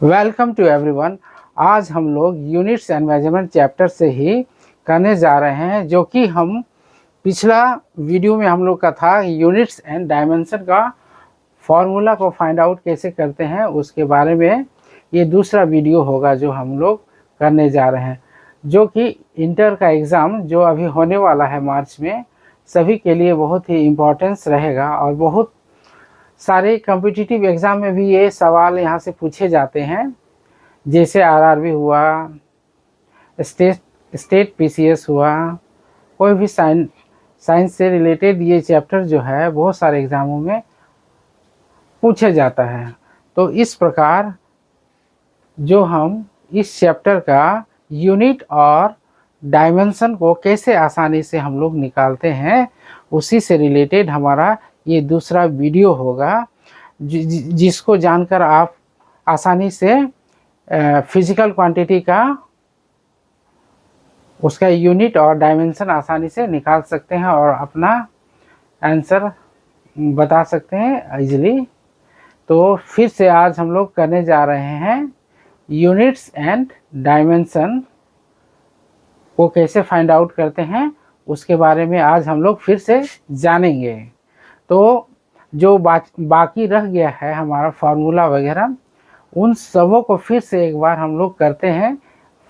Welcome to everyone. आज हम लोग यूनिट्स एंड मेजरमेंट चैप्टर से ही करने जा रहे हैं, जो कि हम पिछला वीडियो में हम लोग का था यूनिट्स एंड डायमेंशन का फॉर्मूला को फाइंड आउट कैसे करते हैं उसके बारे में। ये दूसरा वीडियो होगा जो हम लोग करने जा रहे हैं, जो कि इंटर का एग्ज़ाम जो अभी होने वाला है मार्च में, सभी के लिए बहुत ही इम्पोर्टेंस रहेगा। और बहुत सारे कॉम्पिटिटिव एग्ज़ाम में भी ये सवाल यहाँ से पूछे जाते हैं, जैसे आरआरबी हुआ, स्टेट पीसीएस हुआ, कोई भी साइंस से रिलेटेड ये चैप्टर जो है बहुत सारे एग्ज़ामों में पूछे जाता है। तो इस प्रकार जो हम इस चैप्टर का यूनिट और डायमेंशन को कैसे आसानी से हम लोग निकालते हैं, उसी से रिलेटेड हमारा ये दूसरा वीडियो होगा, जिसको जानकर आप आसानी से फिजिकल क्वांटिटी का उसका यूनिट और डायमेंशन आसानी से निकाल सकते हैं और अपना आंसर बता सकते हैं इजीली। तो फिर से आज हम लोग करने जा रहे हैं यूनिट्स एंड डायमेंशन को कैसे फाइंड आउट करते हैं, उसके बारे में आज हम लोग फिर से जानेंगे। तो जो बाकी रह गया है हमारा फार्मूला वगैरह, उन सबों को फिर से एक बार हम लोग करते हैं,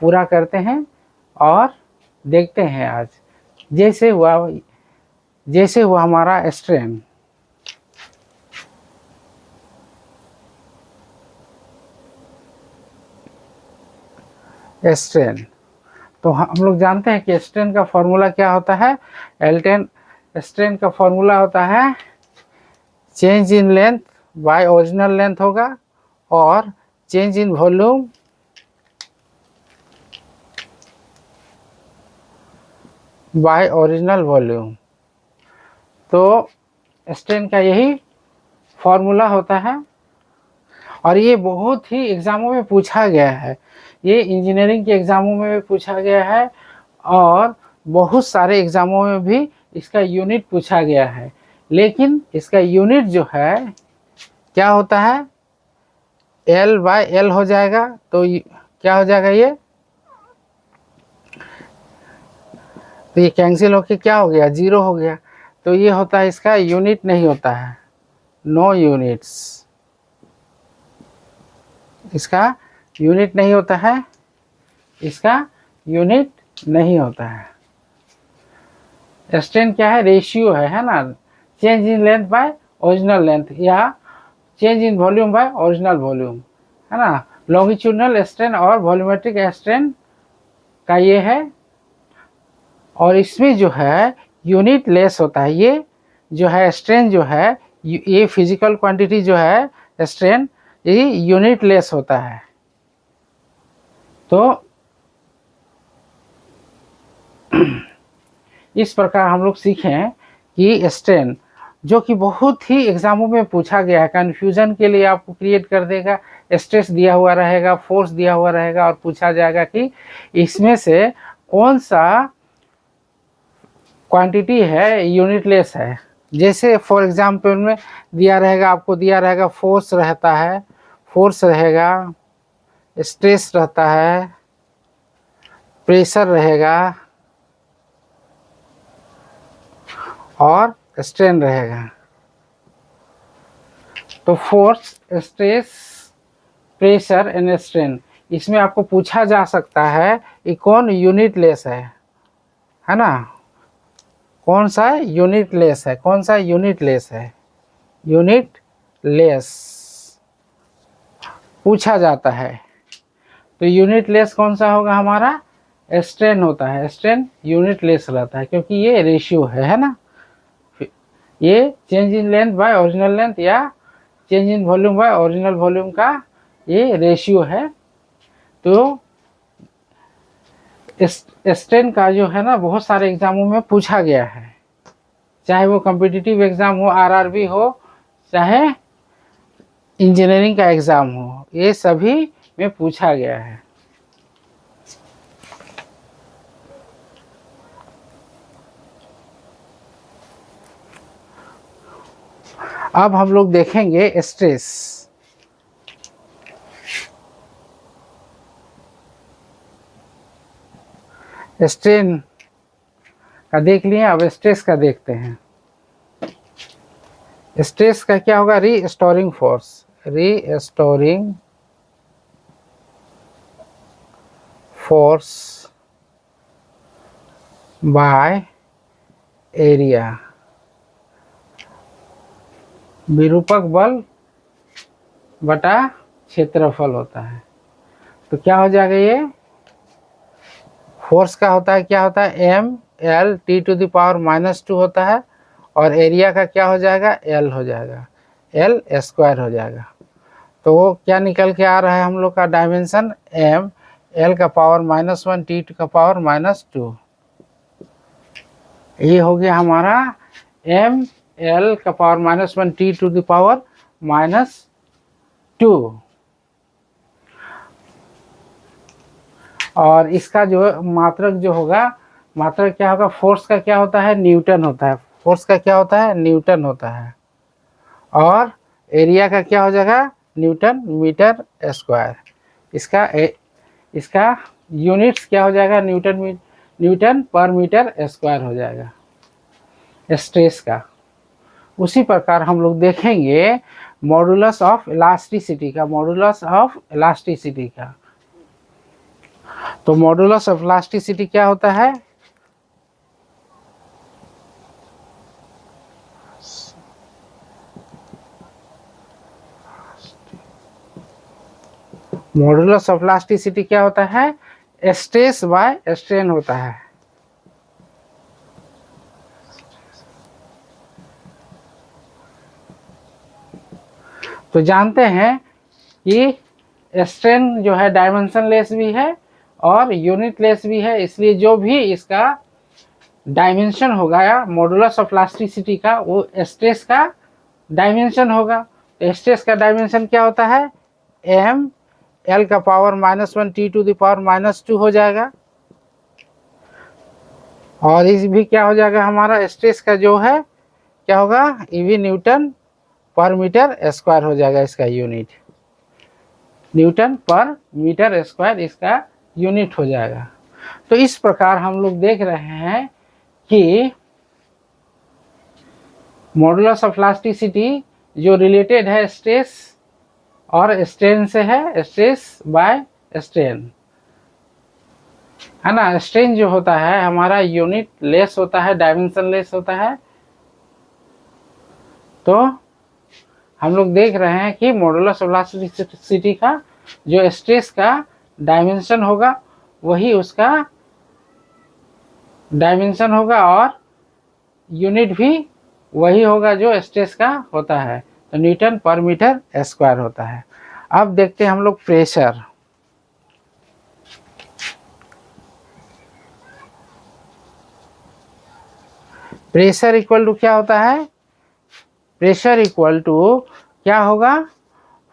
पूरा करते हैं और देखते हैं आज। जैसे हुआ हमारा स्ट्रेन। स्ट्रेन तो हम लोग जानते हैं कि स्ट्रेन का फॉर्मूला क्या होता है। L10 स्ट्रेन का फॉर्मूला होता है change in length by original length होगा, और change in volume by original volume. तो स्ट्रेन का यही फॉर्मूला होता है, और ये बहुत ही एग्ज़ामों में पूछा गया है। ये इंजीनियरिंग के एग्ज़ामों में भी पूछा गया है, और बहुत सारे एग्ज़ामों में भी इसका यूनिट पूछा गया है। लेकिन इसका यूनिट जो है क्या होता है, L/L हो जाएगा। तो क्या हो जाएगा, तो ये कैंसिल होके क्या हो गया, 0 हो गया। तो ये होता है, इसका यूनिट नहीं होता है, नो यूनिट्स। इसका यूनिट नहीं होता है, इसका यूनिट नहीं होता है। स्ट्रेन क्या है, रेशियो है ना। Change in length by original length, या change in volume by original volume, है ना। लॉन्गिट्यूडनल स्ट्रेन और वॉल्यूमेट्रिक स्ट्रेन का ये है, और इसमें जो है यूनिट लेस होता है। ये जो है स्ट्रेन जो है, ये फिजिकल क्वांटिटी जो है स्ट्रेन, ये यूनिट लेस होता है। तो इस प्रकार हम लोग सीखें कि स्ट्रेन, जो कि बहुत ही एग्जामों में पूछा गया है, कन्फ्यूजन के लिए आपको क्रिएट कर देगा। स्ट्रेस दिया हुआ रहेगा, फोर्स दिया हुआ रहेगा, और पूछा जाएगा कि इसमें से कौन सा क्वांटिटी है यूनिटलेस है। जैसे फॉर एग्जाम्पल में दिया रहेगा, आपको दिया रहेगा फोर्स रहता है, फोर्स रहेगा, स्ट्रेस रहता है, प्रेशर रहेगा और स्ट्रेन रहेगा। तो force, stress, pressure and strain, इसमें आपको पूछा जा सकता है कि कौन यूनिटलेस है ना। कौन सा यूनिटलेस है, कौन सा यूनिटलेस है, यूनिटलेस पूछा जाता है। तो यूनिटलेस कौन सा होगा, हमारा स्ट्रेन होता है। स्ट्रेन यूनिटलेस रहता है, क्योंकि ये रेशियो है ना। ये change in length by original length, या change in volume by original volume का ये रेशियो है। तो स्ट्रेन का जो है ना, बहुत सारे एग्जामों में पूछा गया है, चाहे वो कॉम्पिटिटिव एग्जाम हो, आरआरबी हो, चाहे इंजीनियरिंग का एग्जाम हो, ये सभी में पूछा गया है। अब हम लोग देखेंगे स्ट्रेस। स्ट्रेन का देख लिए, अब स्ट्रेस का देखते हैं। स्ट्रेस का क्या होगा? Restoring force, restoring force by area, विरूपक बल बटा क्षेत्रफल होता है। तो क्या हो जाएगा? ये फोर्स का होता है, क्या होता है? M L T to the power -2 होता है, और एरिया का क्या हो जाएगा? एल हो जाएगा, एल स्क्वायर हो जाएगा। तो वो क्या निकल के आ रहा है हम लोग का डायमेंशन? एम एल का पावर -1 टी का पावर -2। ये हो गया हमारा एम एल का power -1 T to the power -2। और इसका जो मात्रक जो होगा, मात्रक क्या होगा? फोर्स का क्या होता है? न्यूटन होता है। फोर्स का क्या होता है? न्यूटन होता है। और एरिया का क्या हो जाएगा? Newton metre square. इसका यूनिट्स क्या हो जाएगा? न्यूटन पर मीटर स्क्वायर हो जाएगा स्ट्रेस का। उसी प्रकार हम लोग देखेंगे मॉडुलस ऑफ इलास्टिसिटी का, मॉडुलस ऑफ इलास्टिसिटी का। तो मॉडुलस ऑफ इलास्टिसिटी क्या होता है? मॉडुलस ऑफ इलास्टिसिटी क्या होता है? स्ट्रेस बाय स्ट्रेन होता है। तो जानते हैं कि स्ट्रेन जो है डायमेंशन लेस भी है और यूनिट लेस भी है, इसलिए जो भी इसका डायमेंशन होगा या मॉडुलस ऑफ इलास्टिसिटी का, वो स्ट्रेस का डायमेंशन होगा। तो स्ट्रेस का डायमेंशन क्या होता है? एम एल का power -1 T to the power -2 हो जाएगा। और इस भी क्या हो जाएगा हमारा? स्ट्रेस का जो है क्या होगा? ईवी न्यूटन पर मीटर स्क्वायर हो जाएगा इसका यूनिट, न्यूटन पर मीटर स्क्वायर इसका यूनिट हो जाएगा। तो इस प्रकार हम लोग देख रहे हैं कि मॉडुलस ऑफ इलास्टिसिटी जो रिलेटेड है स्ट्रेस और स्ट्रेन से है, स्ट्रेस बाय स्ट्रेन, है ना। स्ट्रेन जो होता है हमारा यूनिट लेस होता है, डायमेंशन लेस होता है। तो हम लोग देख रहे हैं कि मॉडुलस ऑफ इलास्टिसिटी का जो स्ट्रेस का डायमेंशन होगा वही उसका डायमेंशन होगा, और यूनिट भी वही होगा जो स्ट्रेस का होता है। तो न्यूटन पर मीटर स्क्वायर होता है। अब देखते हैं हम लोग प्रेशर। प्रेशर इक्वल टू क्या होता है? प्रेशर इक्वल टू क्या होगा?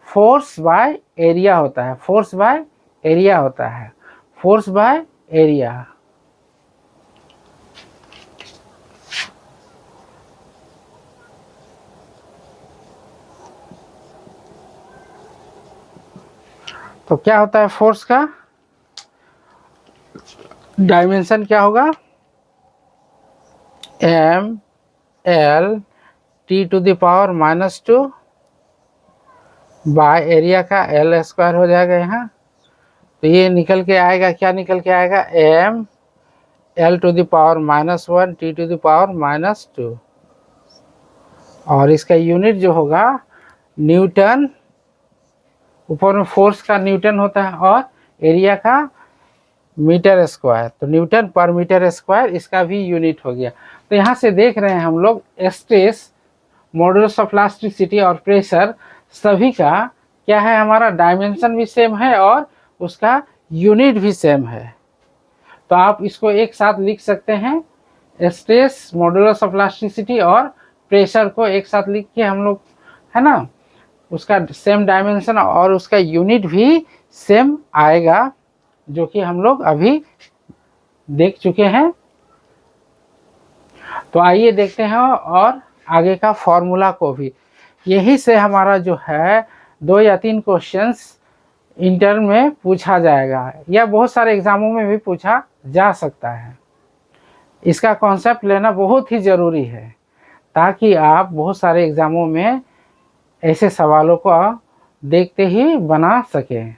फोर्स बाय एरिया होता है, फोर्स बाय एरिया होता है, फोर्स बाय एरिया। तो क्या होता है फोर्स का डायमेंशन? क्या होगा? M L T to the power -2 by area का एल स्क्वायर हो जाएगा यहाँ। तो ये निकल के आएगा, क्या निकल के आएगा? M L to the power -1 T to the power -2, और इसका यूनिट जो होगा न्यूटन, ऊपर में फोर्स का न्यूटन होता है और एरिया का मीटर स्क्वायर, तो न्यूटन पर मीटर स्क्वायर इसका भी यूनिट हो गया। तो यहाँ से देख रहे हैं हम लोग स्ट्रेस, मॉडुलस ऑफ इलास्टिसिटी और प्रेशर सभी का क्या है? हमारा डायमेंशन भी सेम है और उसका यूनिट भी सेम है। तो आप इसको एक साथ लिख सकते हैं, स्ट्रेस, मॉडुलस ऑफ इलास्टिसिटी और प्रेशर को एक साथ लिख के हम लोग, है ना, उसका सेम डायमेंशन और उसका यूनिट भी सेम आएगा, जो कि हम लोग अभी देख चुके हैं। तो आइए देखते हैं और आगे का फॉर्मूला को भी। यही से हमारा जो है 2 या 3 क्वेश्चंस इंटर में पूछा जाएगा या बहुत सारे एग्जामों में भी पूछा जा सकता है। इसका कॉन्सेप्ट लेना बहुत ही ज़रूरी है ताकि आप बहुत सारे एग्जामों में ऐसे सवालों को देखते ही बना सकें।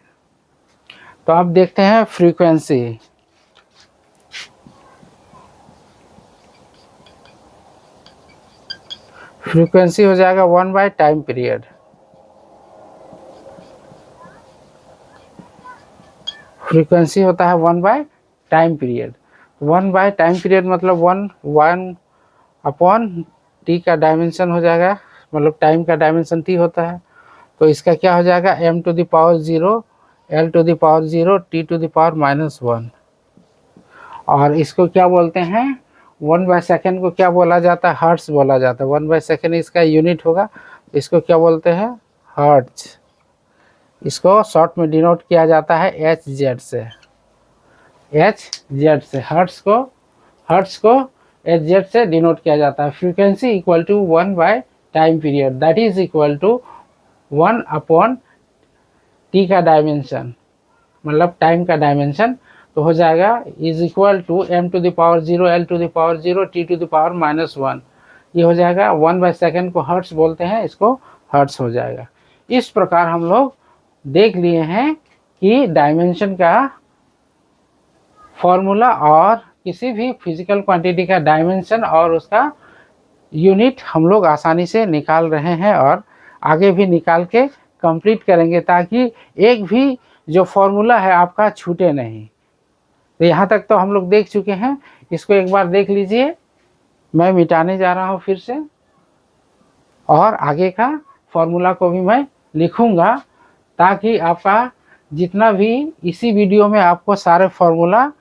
तो आप देखते हैं फ्रीक्वेंसी। फ्रीक्वेंसी हो जाएगा 1 बाय टाइम पीरियड। फ्रीक्वेंसी होता है 1 by time period. 1 by time period मतलब 1 अपॉन टी का डायमेंशन हो जाएगा, मतलब टाइम का डायमेंशन टी होता है। तो इसका क्या हो जाएगा m to the power 0 l to the power 0 t to the power -1। और इसको क्या बोलते हैं 1 बाय सेकेंड को क्या बोला जाता है, हर्ट्ज बोला जाता है। 1 बाय सेकेंड इसका यूनिट होगा, इसको क्या बोलते हैं हर्ट्ज। इसको शॉर्ट में डिनोट किया जाता है HZ से। HZ से हर्ट्ज को HZ से डिनोट किया जाता है। Frequency equal to 1 by time period, that is equal to 1 upon T का डायमेंशन, मतलब टाइम का डायमेंशन। तो हो जाएगा is equal to m to the power 0 l to the power 0 t to the power -1। ये हो जाएगा 1 बाय सेकेंड को हर्ट्ज बोलते हैं, इसको हर्ट्ज हो जाएगा। इस प्रकार हम लोग देख लिए हैं कि डायमेंशन का फॉर्मूला और किसी भी फिजिकल क्वांटिटी का डायमेंशन और उसका यूनिट हम लोग आसानी से निकाल रहे हैं और आगे भी निकाल के कंप्लीट करेंगे ताकि एक भी जो फॉर्मूला है आपका छूटे नहीं। तो यहाँ तक तो हम लोग देख चुके हैं, इसको एक बार देख लीजिए। मैं मिटाने जा रहा हूँ फिर से और आगे का फॉर्मूला को भी मैं लिखूँगा ताकि आपका जितना भी इसी वीडियो में आपको सारे फॉर्मूला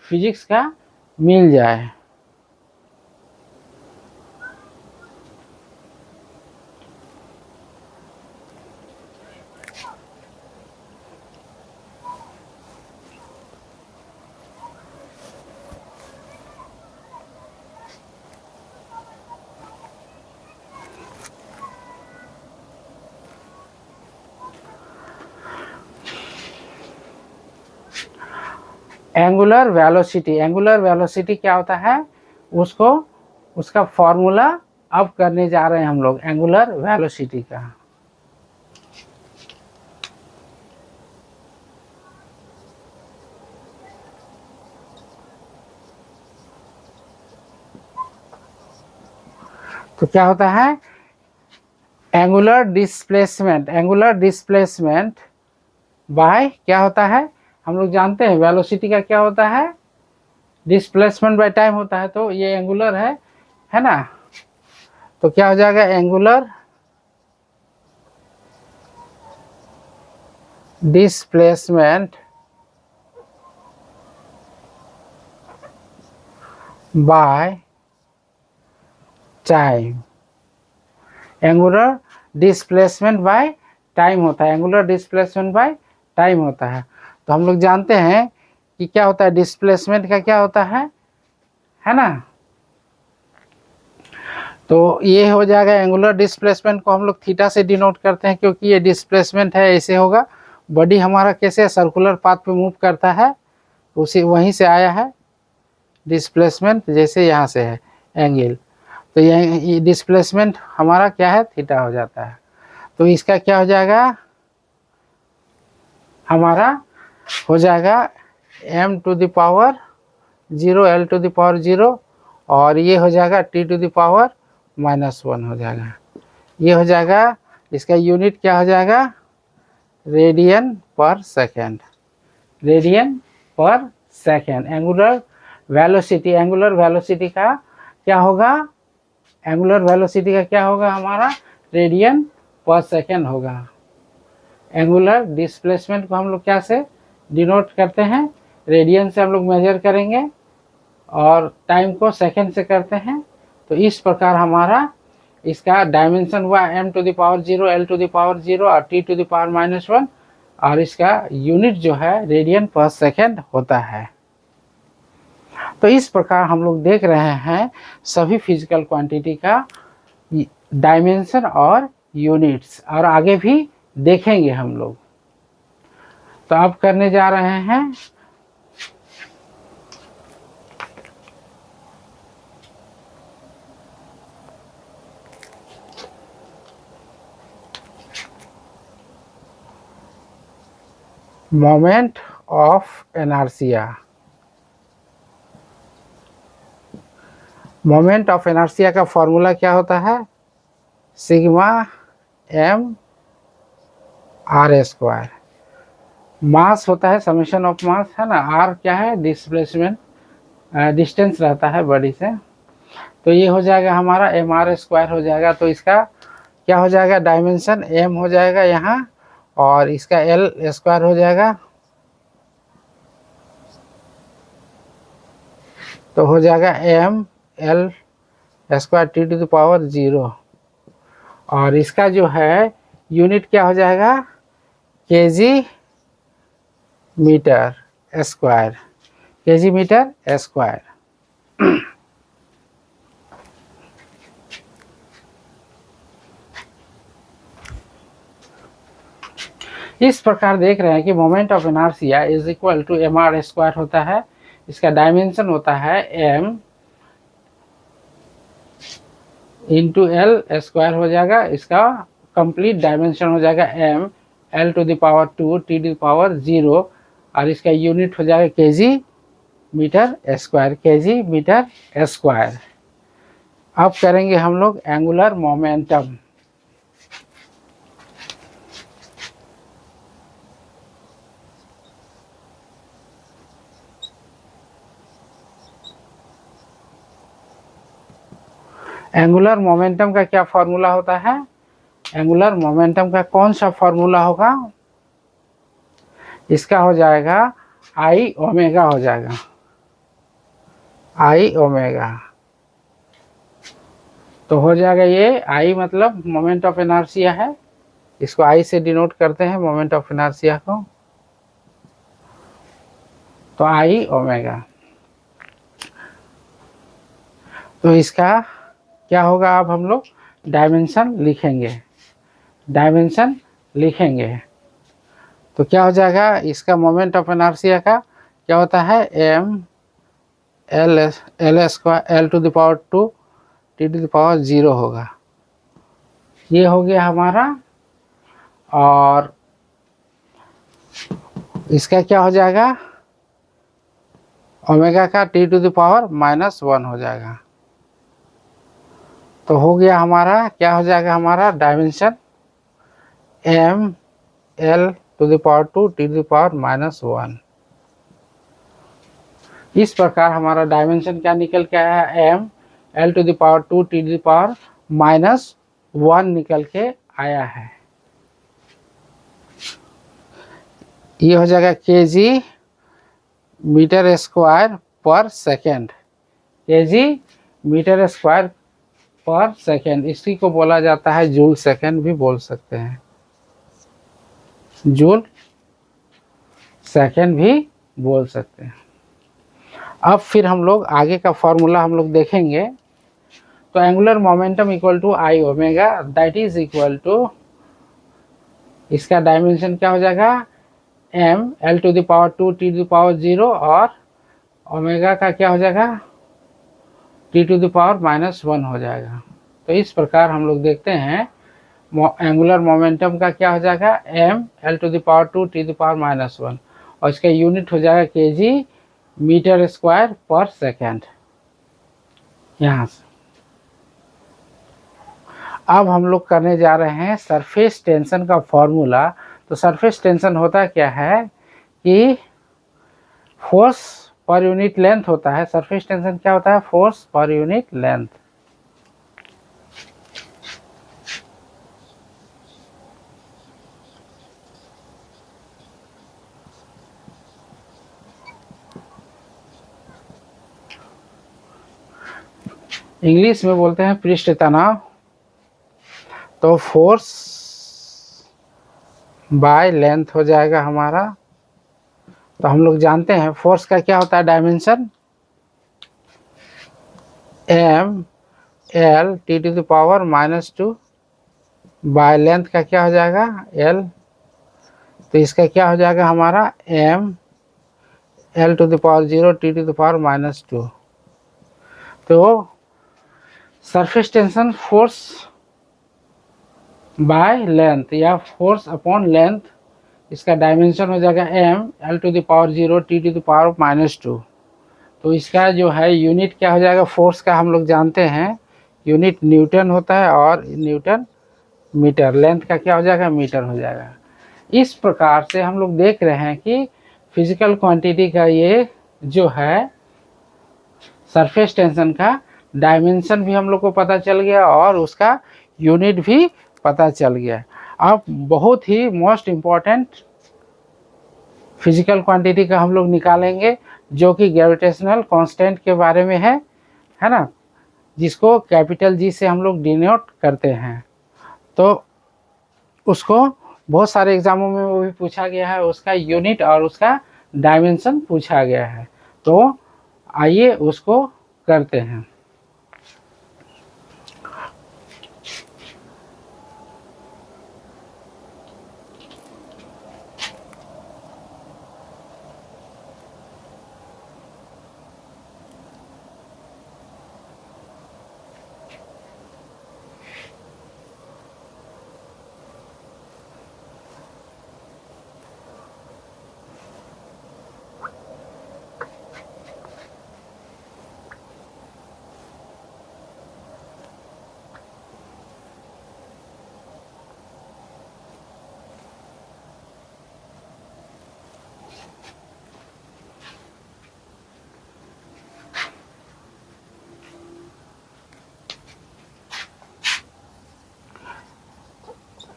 फिजिक्स का मिल जाए। एंगुलर वेलोसिटी क्या होता है उसको उसका फॉर्मूला अब करने जा रहे हैं हम लोग एंगुलर वेलोसिटी का। तो क्या होता है एंगुलर डिस्प्लेसमेंट बाय क्या होता है हम लोग जानते हैं वेलोसिटी का क्या होता है डिस्प्लेसमेंट बाय टाइम होता है। तो ये एंगुलर है ना। तो क्या हो जाएगा angular displacement by time. Angular displacement by time होता है, एंगुलर डिस्प्लेसमेंट बाय टाइम होता है। तो हम लोग जानते हैं कि क्या होता है डिस्प्लेसमेंट का क्या होता है ना। तो ये हो जाएगा एंगुलर डिस्प्लेसमेंट को हम लोग थीटा से डिनोट करते हैं क्योंकि ये डिस्प्लेसमेंट है, ऐसे होगा। बॉडी हमारा कैसे सर्कुलर पाथ पे मूव करता है, उसी वहीं से आया है डिस्प्लेसमेंट, जैसे यहाँ से है एंगल। तो ये डिस्प्लेसमेंट हमारा क्या है थीटा हो जाता है। तो इसका क्या हो जाएगा हमारा हो जाएगा m to the power 0 l to the power 0 और ये हो जाएगा t टू द पावर -1 हो जाएगा। ये हो जाएगा, इसका यूनिट क्या हो जाएगा रेडियन पर सेकेंड। रेडियन पर सेकेंड एंगुलर वेलोसिटी का क्या होगा हमारा रेडियन पर सेकेंड होगा। एंगुलर डिस्प्लेसमेंट को हम लोग क्या से डिनोट करते हैं रेडियन से हम लोग मेजर करेंगे और टाइम को सेकेंड से करते हैं। तो इस प्रकार हमारा इसका डायमेंशन हुआ m to the power 0 l to the power 0 और t टू द पावर -1 और इसका यूनिट जो है रेडियन पर सेकेंड होता है। तो इस प्रकार हम लोग देख रहे हैं सभी फिजिकल क्वांटिटी का डायमेंशन और यूनिट्स और आगे भी देखेंगे हम लोग। तो अब करने जा रहे हैं moment of inertia. Moment of inertia का फॉर्मूला क्या होता है? Sigma m r square. Mass होता है समेशन ऑफ मास, है ना। r क्या है? डिस्प्लेसमेंट, डिस्टेंस रहता है बॉडी से। तो ये हो जाएगा हमारा mr स्क्वायर हो जाएगा। तो इसका क्या हो जाएगा? डायमेंशन m हो जाएगा यहाँ, और इसका l स्क्वायर हो जाएगा। तो हो जाएगा m l square t to the power 0, और इसका जो है यूनिट क्या हो जाएगा? kg metre square, kg metre square. इस प्रकार देख रहे हैं कि moment of inertia is equal to mr square होता है। इसका डायमेंशन होता है m इंटू एल स्क्वायर हो जाएगा। इसका कंप्लीट डायमेंशन हो जाएगा m l to the power 2 t to the power 0, और इसका यूनिट हो जाएगा kg metre square, kg metre square. अब करेंगे हम लोग एंगुलर मोमेंटम। एंगुलर मोमेंटम का क्या फॉर्मूला होता है? एंगुलर मोमेंटम का कौन सा फॉर्मूला होगा? इसका हो जाएगा आई ओमेगा हो जाएगा, आई ओमेगा। तो हो जाएगा ये आई मतलब मोमेंट ऑफ इनर्शिया है, इसको आई से डिनोट करते हैं मोमेंट ऑफ इनर्शिया को। तो आई ओमेगा। तो इसका क्या होगा? अब हम लोग डायमेंशन लिखेंगे, डायमेंशन लिखेंगे। तो क्या हो जाएगा? इसका मोमेंट ऑफ इनर्शिया का क्या होता है? m l square l to the power 2 t to the power 0 होगा। ये हो गया हमारा। और इसका क्या हो जाएगा? ओमेगा का t टू द पावर -1 हो जाएगा। तो हो गया हमारा, क्या हो जाएगा हमारा dimension m l to the power 2 t to the power -1। इस प्रकार हमारा डायमेंशन क्या निकल के आया है? m l to the power 2 t to the power -1 निकल के आया है। ये हो जाएगा kg metre square per second, kg metre square per second. इसी को बोला जाता है जूल सेकेंड भी बोल सकते हैं, जूल सेकेंड भी बोल सकते हैं। अब फिर हम लोग आगे का फॉर्मूला हम लोग देखेंगे। तो angular momentum equal to I omega, that is equal to, इसका डायमेंशन क्या हो जाएगा? m l to the power 2 t to the power 0, और ओमेगा का क्या हो जाएगा? t टू द पावर -1 हो जाएगा। तो इस प्रकार हम लोग देखते हैं एंगुलर मोमेंटम का क्या हो जाएगा? m l to the power 2 t to the power -1, और इसका यूनिट हो जाएगा kg metre square per second. यहाँ से अब हम लोग करने जा रहे हैं सरफेस टेंशन का फॉर्मूला। तो सरफेस टेंशन होता क्या है कि फोर्स पर यूनिट लेंथ होता है। सरफेस टेंशन क्या होता है? Force per unit length. English में बोलते हैं पृष्ठ तनाव। तो फोर्स बाय लेंथ हो जाएगा हमारा। तो हम लोग जानते हैं फोर्स का क्या होता है dimension? m l t to the power -2 by length का क्या हो जाएगा? l। तो इसका क्या हो जाएगा हमारा m l to the power 0 t to the power -2। तो surface tension force by length या फोर्स अपॉन लेंथ, इसका डायमेंशन हो जाएगा m l to the power 0 t to the power -2। तो इसका जो है यूनिट क्या हो जाएगा, फोर्स का हम लोग जानते हैं यूनिट न्यूटन होता है और न्यूटन मीटर, लेंथ का क्या हो जाएगा मीटर हो जाएगा। इस प्रकार से हम लोग देख रहे हैं कि फिजिकल क्वांटिटी का ये जो है सरफेस टेंशन का डायमेंशन भी हम लोग को पता चल गया और उसका यूनिट भी पता चल गया। अब बहुत ही मोस्ट इम्पॉर्टेंट फिजिकल क्वांटिटी का हम लोग निकालेंगे जो कि ग्रेविटेशनल कांस्टेंट के बारे में है ना, जिसको कैपिटल जी से हम लोग डिनोट करते हैं। तो उसको बहुत सारे एग्जामों में वो भी पूछा गया है, उसका यूनिट और उसका डायमेंशन पूछा गया है। तो आइए उसको करते हैं।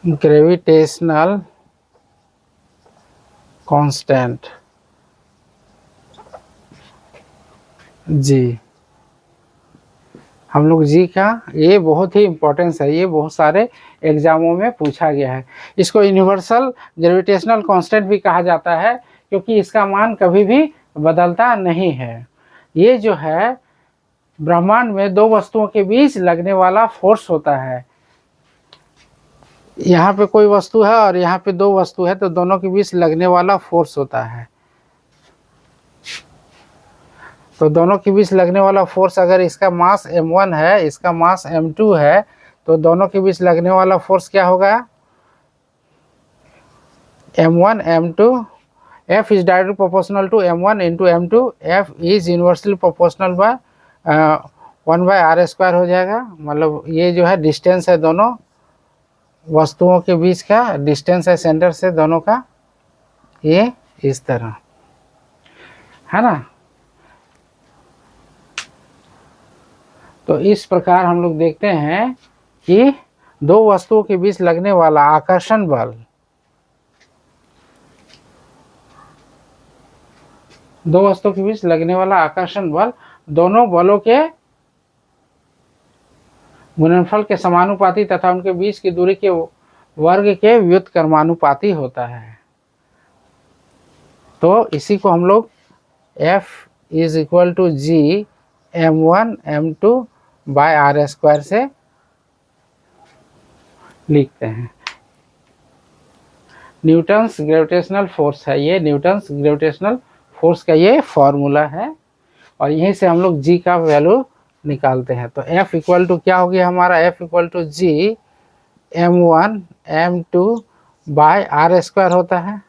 ग्रेविटेशनल कांस्टेंट जी, हम लोग जी का ये बहुत ही इम्पोर्टेंस है, ये बहुत सारे एग्जामों में पूछा गया है। इसको यूनिवर्सल ग्रेविटेशनल कांस्टेंट भी कहा जाता है क्योंकि इसका मान कभी भी बदलता नहीं है। ये जो है ब्रह्मांड में दो वस्तुओं के बीच लगने वाला फोर्स होता है। यहाँ पे कोई वस्तु है और यहाँ पे दो वस्तु है, तो दोनों के बीच लगने वाला फोर्स होता है। तो दोनों के बीच लगने वाला फोर्स, अगर इसका मास m1 है, इसका मास m2 है, तो दोनों के बीच लगने वाला फोर्स क्या होगा, m1 m2। F is directly proportional to m1 into m2। F is inversely proportional by 1/r² हो जाएगा। मतलब ये जो है डिस्टेंस है, दोनों वस्तुओं के बीच का डिस्टेंस है सेंटर से दोनों का, ये इस तरह है ना। तो इस प्रकार हम लोग देखते हैं कि दो वस्तुओं के बीच लगने वाला आकर्षण बल, दो वस्तुओं के बीच लगने वाला आकर्षण बल दोनों बलों के गुणनफल के समानुपाती तथा उनके बीच की दूरी के वर्ग के व्युत्क्रमानुपाती होता है। तो इसी को हम लोग F is equal to G m1 m2 by r² से लिखते हैं। न्यूटन्स ग्रेविटेशनल फोर्स है, ये न्यूटन्स ग्रेविटेशनल फोर्स का ये फॉर्मूला है और यहीं से हम लोग g का वैल्यू निकालते हैं। तो F इक्वल टू क्या हो गया हमारा, F equal to G m1 m2 by r² होता है।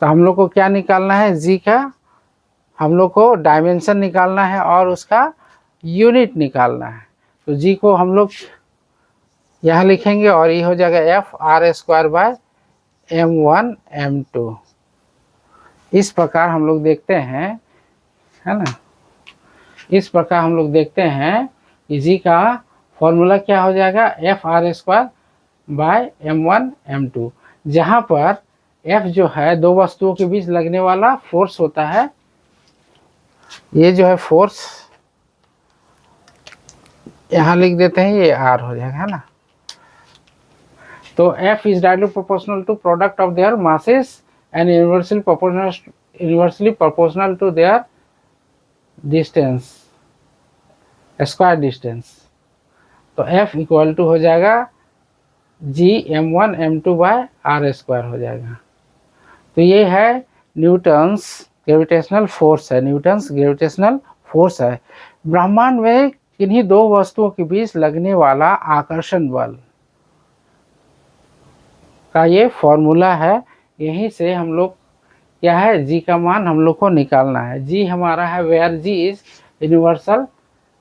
तो हम लोग को क्या निकालना है, g का हम लोग को डायमेंशन निकालना है और उसका यूनिट निकालना है। तो g को हम लोग यहाँ लिखेंगे और ये हो जाएगा F r² bye m1 m2। इस प्रकार हम लोग देखते हैं, है ना, इस प्रकार हम लोग देखते हैं कि g का फॉर्मूला क्या हो जाएगा, F r² bye m1 m2, जहाँ पर F जो है दो वस्तुओं के बीच लगने वाला फोर्स होता है। ये जो है फोर्स यहाँ लिख देते हैं, ये r हो जाएगा, है ना। तो F is directly proportional to product of their masses and inversely proportional to their distance, square distance. तो F इक्वल टू हो जाएगा जी m1m2/r² हो जाएगा। तो ये है न्यूटन्स ग्रेविटेशनल फोर्स है, न्यूटन्स ग्रेविटेशनल फोर्स है। ब्रह्मांड में किन्हीं दो वस्तुओं के बीच लगने वाला आकर्षण बल का ये फॉर्मूला है। यहीं से हम लोग क्या है, जी का मान हम लोग को निकालना है। जी हमारा है where G is universal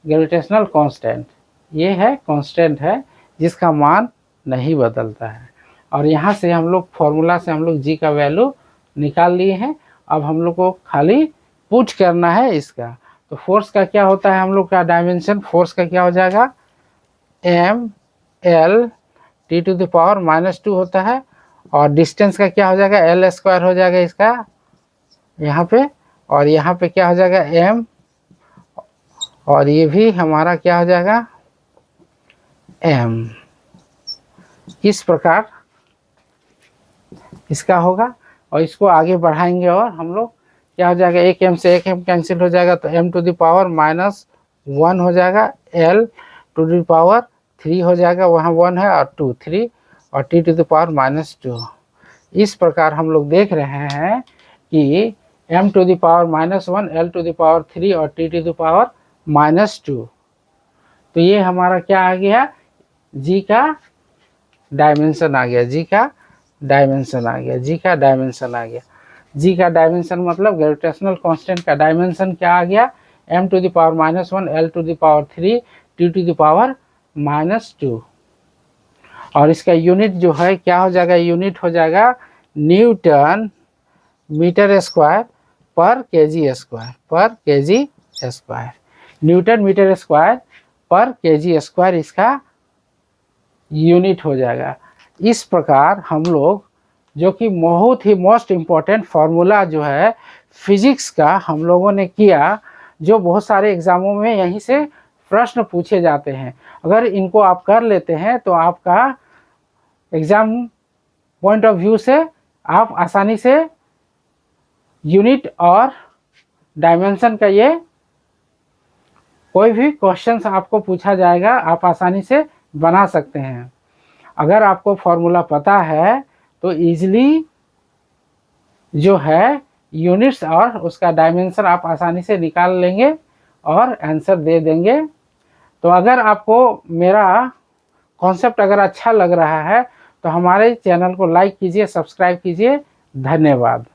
gravitational constant, ये है कांस्टेंट है जिसका मान नहीं बदलता है। और यहाँ से हम लोग फॉर्मूला से हम लोग जी का वैल्यू निकाल लिए हैं। अब हम लोग को खाली पुट करना है इसका। तो फोर्स का क्या होता है, हम लोग का डायमेंशन फोर्स का क्या हो जाएगा, M L T to the power -2 होता है। और डिस्टेंस का क्या हो जाएगा, L² हो जाएगा इसका यहाँ पे। और यहाँ पे क्या हो जाएगा m, और ये भी हमारा क्या हो जाएगा m। इस प्रकार इसका होगा। और इसको आगे बढ़ाएंगे और हम लोग क्या हो जाएगा, एक m से एक m कैंसिल हो जाएगा तो m टू द पावर -1 हो जाएगा, L टू द पावर 3 हो जाएगा, वहाँ 1 है और 2 3, और t टू द पावर -2। इस प्रकार हम लोग देख रहे हैं कि m to the power -1, L to the power 3 और t टू द पावर -2। तो ये हमारा क्या आ गया, जी का डायमेंशन आ गया, जी का डायमेंशन आ गया, जी का डायमेंशन आ गया। जी का डायमेंशन मतलब ग्रेविटेशनल कांस्टेंट का डायमेंशन क्या आ गया, m to the power -1, L to the power 3, t to the power -2। और इसका यूनिट जो है क्या हो जाएगा, यूनिट हो जाएगा Newton metre square per kg square, per kg square, newton metre square per kg square इसका यूनिट हो जाएगा। इस प्रकार हम लोग जो कि बहुत ही मोस्ट इम्पॉर्टेंट फार्मूला जो है फिजिक्स का हम लोगों ने किया, जो बहुत सारे एग्जामों में यहीं से प्रश्न पूछे जाते हैं। अगर इनको आप कर लेते हैं तो आपका एग्जाम पॉइंट ऑफ व्यू से आप आसानी से यूनिट और डायमेंशन का ये कोई भी क्वेश्चन आपको पूछा जाएगा आप आसानी से बना सकते हैं। अगर आपको फॉर्मूला पता है तो इजीली जो है यूनिट्स और उसका डायमेंशन आप आसानी से निकाल लेंगे और आंसर दे देंगे। तो अगर आपको मेरा कॉन्सेप्ट अगर अच्छा लग रहा है तो हमारे चैनल को लाइक कीजिए, सब्सक्राइब कीजिए। धन्यवाद।